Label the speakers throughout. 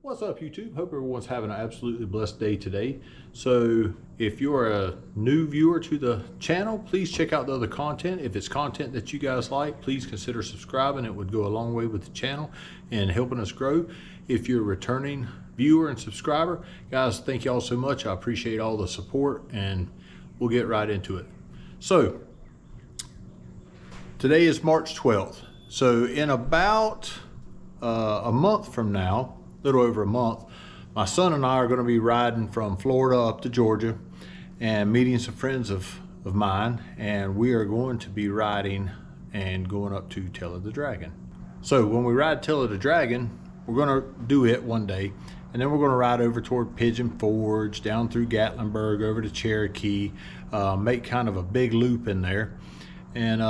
Speaker 1: What's up, YouTube? Hope everyone's having an absolutely blessed day today. So if you're a new viewer to the channel, please check out the other content. If it's content that you guys like, please consider subscribing. It would go a long way with the channel and helping us grow. If you're a returning viewer and subscriber, guys, thank you all so much. I appreciate all the support, and we'll get right into it. So today is March 12th. So in about a month from now, a little over a month, my son and I are going to be riding from Florida up to Georgia and meeting some friends of mine, and we are going to be riding and going up to Tail of the Dragon. So when we ride Tail of the Dragon, we're going to do it one day, and then we're going to ride over toward Pigeon Forge, down through Gatlinburg, over to Cherokee, make kind of a big loop in there, and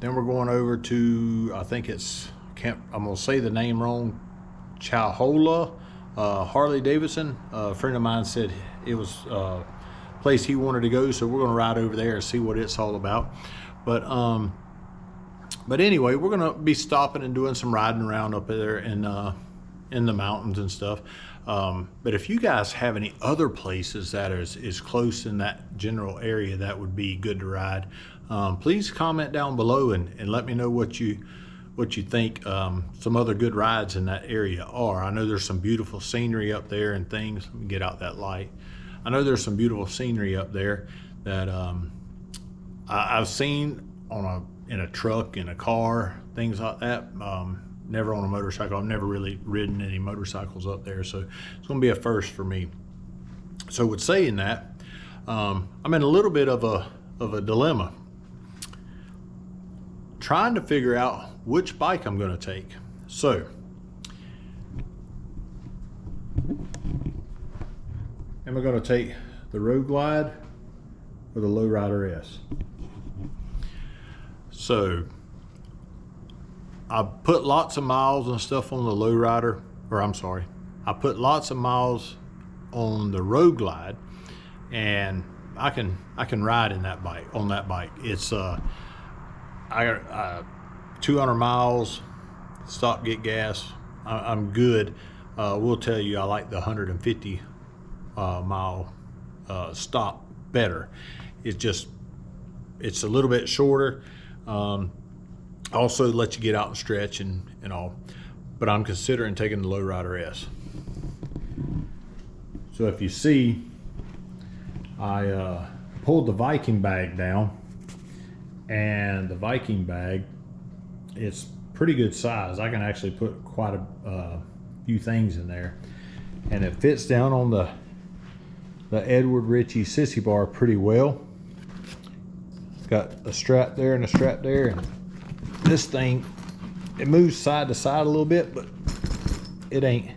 Speaker 1: then we're going over to, I think it's, I'm going to say the name wrong, Chowhola, Harley Davidson. A friend of mine said it was a place he wanted to go, so we're going to ride over there and see what it's all about. But anyway, we're going to be stopping and doing some riding around up there in the mountains and stuff. But if you guys have any other places that is close in that general area that would be good to ride, please comment down below and let me know what you think some other good rides in that area are. I know there's some beautiful scenery up there and things. Let me get out that light. I know there's some beautiful scenery up there that I've seen in a truck, in a car, things like that. Never on a motorcycle. I've never really ridden any motorcycles up there, so it's going to be a first for me. So with saying that, I'm in a little bit of a dilemma, trying to figure out which bike I'm going to take. So am I going to take the Road Glide or the Lowrider S? So I put lots of miles and stuff on the Lowrider, or I'm sorry, I put lots of miles on the Road Glide, and I can ride in that bike, on that bike. It's I 200 miles, stop, get gas, I'm good. We'll tell you, I like the 150 mile stop better. It's a little bit shorter. Also let you get out and stretch and all. But I'm considering taking the Lowrider S. So if you see, I pulled the Viking bag down, and the Viking bag, it's pretty good size. I can actually put quite a few things in there, and it fits down on the Edward Ritchie sissy bar pretty well. Got a strap there and a strap there, and this thing, it moves side to side a little bit, but it ain't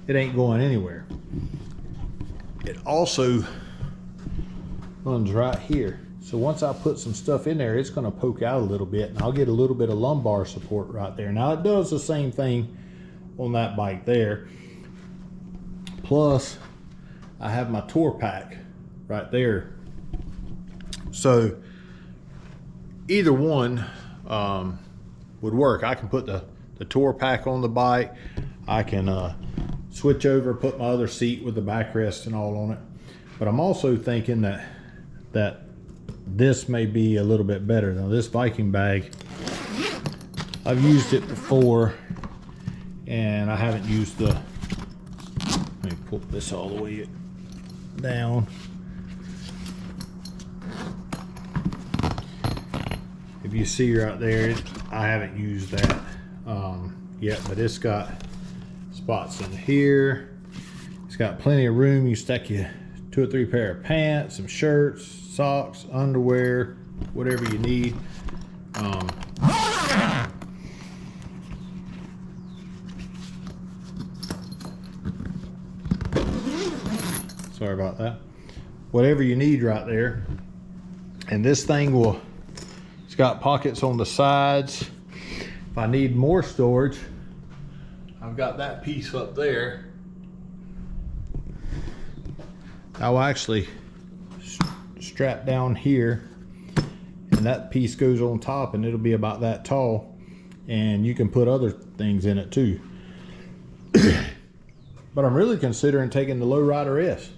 Speaker 1: going anywhere. It also runs right here. So once I put some stuff in there, it's going to poke out a little bit, and I'll get a little bit of lumbar support right there. Now it does the same thing on that bike there. Plus I have my tour pack right there. So either one would work. I can put the tour pack on the bike. I can switch over, put my other seat with the backrest and all on it. But I'm also thinking that this may be a little bit better. Now this Viking bag, I've used it before, and I haven't used the, let me pull this all the way down. If you see right there, I haven't used that yet, but it's got spots in here. It's got plenty of room. You stack your 2 or 3 pair of pants, some shirts, socks, underwear, whatever you need. Sorry about that. Whatever you need right there. And this thing it's got pockets on the sides. If I need more storage, I've got that piece up there. I'll actually strap down here, and that piece goes on top, and it'll be about that tall, and you can put other things in it too. but I'm really considering taking the Lowrider S.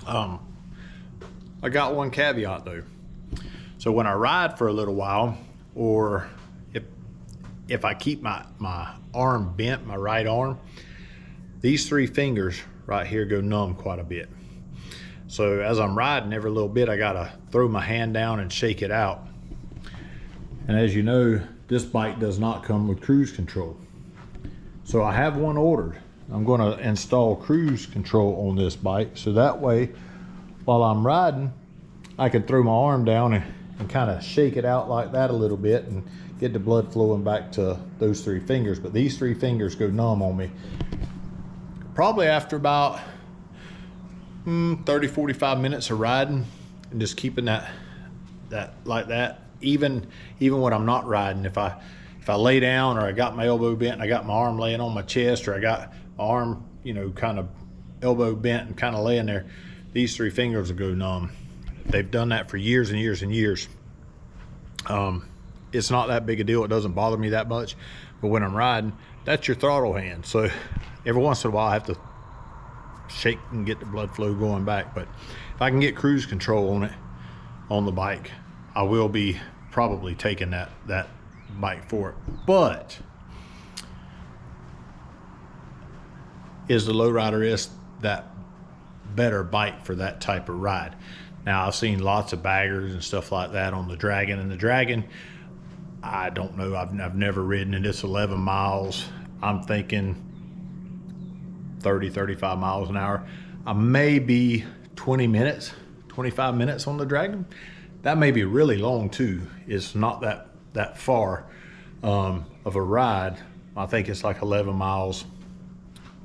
Speaker 1: I got one caveat though. So when I ride for a little while, or if I keep my arm bent, my right arm, these three fingers right here go numb quite a bit. So as I'm riding, every little bit I gotta throw my hand down and shake it out. And as you know, this bike does not come with cruise control. So I have one ordered. I'm gonna install cruise control on this bike, so that way while I'm riding, I can throw my arm down and kind of shake it out like that a little bit and get the blood flowing back to those three fingers. But these three fingers go numb on me probably after about 30-45 minutes of riding, and just keeping that like that. Even when I'm not riding, if I lay down, or I got my elbow bent and I got my arm laying on my chest, or I got my arm, you know, kind of elbow bent and kind of laying there, these three fingers will go numb. They've done that for years and years and years. It's not that big a deal. It doesn't bother me that much. But when I'm riding, that's your throttle hand. So every once in a while I have to shake and get the blood flow going back. But if I can get cruise control on it, on the bike, I will be probably taking that bike for it. But is the Lowrider S that better bike for that type of ride? Now, I've seen lots of baggers and stuff like that on the Dragon, and the Dragon, I don't know, I've never ridden it. It's 11 miles. I'm thinking 30-35 miles an hour. I may be 20 minutes, 25 minutes on the Dragon. That may be really long too. It's not that far of a ride. I think it's like 11 miles.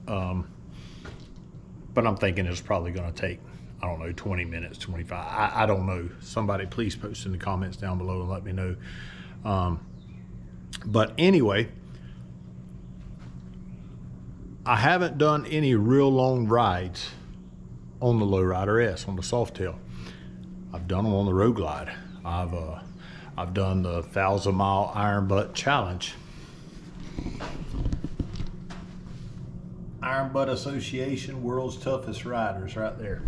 Speaker 1: But I'm thinking it's probably gonna take, I don't know, 20 minutes, 25. I don't know. Somebody please post in the comments down below and let me know. But anyway, I haven't done any real long rides on the Lowrider S, on the Softail. I've done them on the Road Glide. I've done the 1,000-mile Iron Butt Challenge. Iron Butt Association, World's Toughest Riders, right there.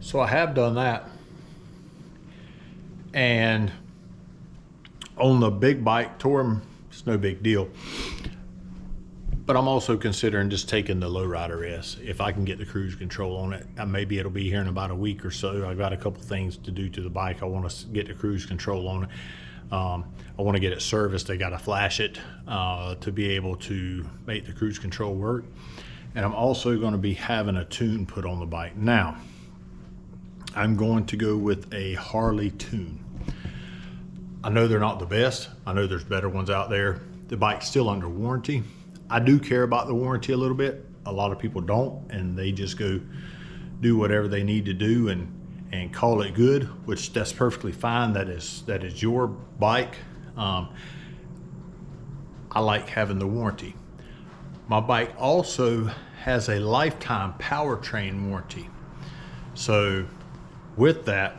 Speaker 1: So I have done that. And on the big bike, Touring, it's no big deal. But I'm also considering just taking the Lowrider S if I can get the cruise control on it. Maybe it'll be here in about a week or so. I've got a couple things to do to the bike. I want to get the cruise control on it. I want to get it serviced. They got to flash it to be able to make the cruise control work. And I'm also going to be having a tune put on the bike. Now, I'm going to go with a Harley tune. I know they're not the best. I know there's better ones out there. The bike's still under warranty. I do care about the warranty a little bit. A lot of people don't, and they just go do whatever they need to do and call it good, which that's perfectly fine. That is your bike. I like having the warranty. My bike also has a lifetime powertrain warranty. So with that,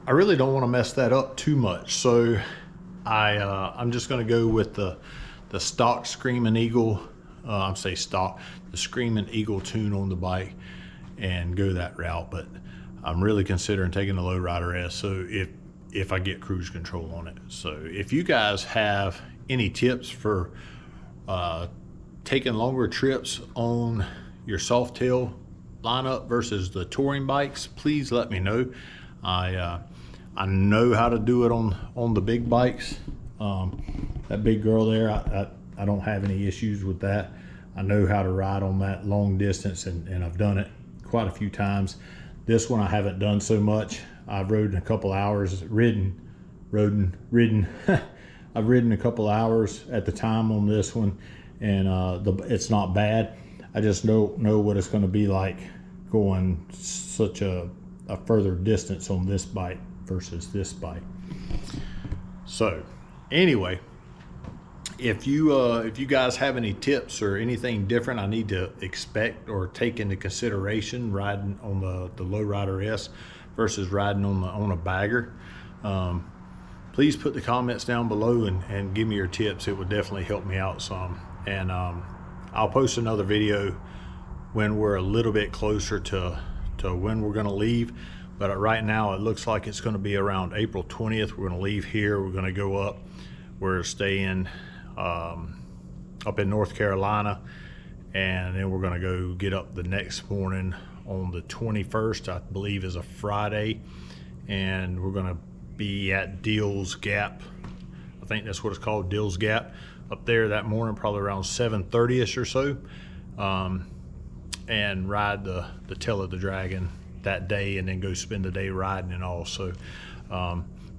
Speaker 1: I really don't want to mess that up too much. So I'm just going to go with the stock Screaming Eagle, the Screaming Eagle tune on the bike and go that route. But I'm really considering taking the Lowrider S, so if I get cruise control on it. So if you guys have any tips for taking longer trips on your Softail lineup versus the touring bikes, please let me know. I know how to do it on the big bikes. That big girl there, I don't have any issues with that. I know how to ride on that long distance, and I've done it quite a few times. This one I haven't done so much. I've ridden a couple hours, I've ridden a couple hours at the time on this one, and it's not bad. I just don't know what it's going to be like going such a further distance on this bike versus this bike. So anyway, if you guys have any tips or anything different I need to expect or take into consideration riding on the Lowrider S versus riding on a bagger, please put the comments down below and give me your tips. It would definitely help me out some. And I'll post another video when we're a little bit closer to when we're going to leave. But right now it looks like it's going to be around April 20th. We're going to leave here. We're going to go up. We're staying up in North Carolina, and then we're going to go get up the next morning on the 21st, I believe is a Friday, and we're going to be at Deals Gap. I think that's what it's called, Deals Gap, up there that morning, probably around 7:30ish or so, and ride the Tail of the Dragon that day, and then go spend the day riding and all. So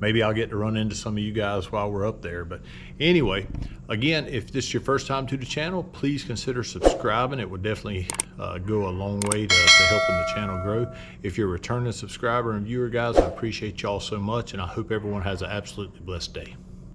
Speaker 1: maybe I'll get to run into some of you guys while we're up there. But anyway, again, if this is your first time to the channel, please consider subscribing. It would definitely go a long way to helping the channel grow. If you're a returning subscriber and viewer, guys, I appreciate y'all so much, and I hope everyone has an absolutely blessed day.